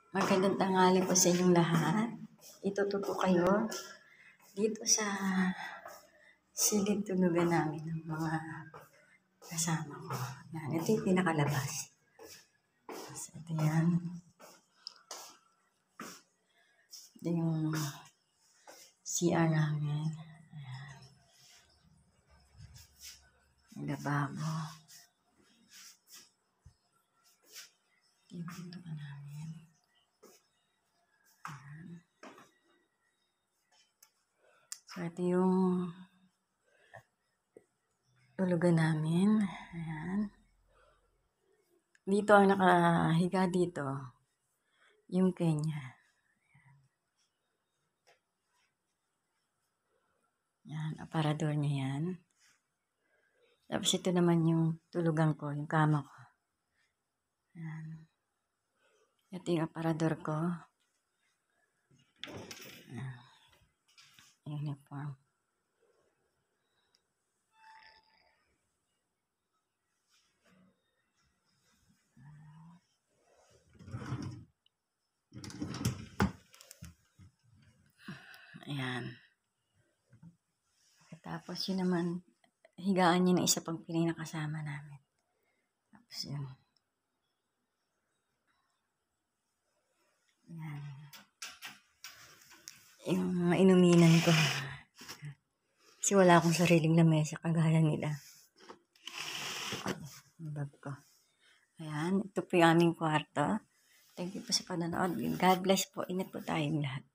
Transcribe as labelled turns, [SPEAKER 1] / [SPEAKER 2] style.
[SPEAKER 1] Magandang tanghali po sa inyong lahat. Itututo kayo dito sa silid tulugan namin ng mga kasama ko. Yan, ito yung pinakalabas. So, ito yan. Ito yung CR namin. Ayan. Yung lababo. Ito yung pintuan namin. Ayan. So, ito yung tulugan namin. Ayan. Dito ang nakahiga dito, yung Kenya. Yan, aparador niya yan. Tapos ito naman yung tulugan ko, yung kama ko. Yan. Ito yung aparador ko. Yan. Uniform. Ayan. Tapos yun naman, higaan niya ng isa pang Pinay na kasama namin. Tapos yun. Ayan. Yung mga inuminan ko. Kasi wala akong sariling lamesa kagaya nila. Yung bag ko. Ayan. Ito po yung aming kwarto. Thank you po sa panonood. God bless po. Ingat po tayong lahat.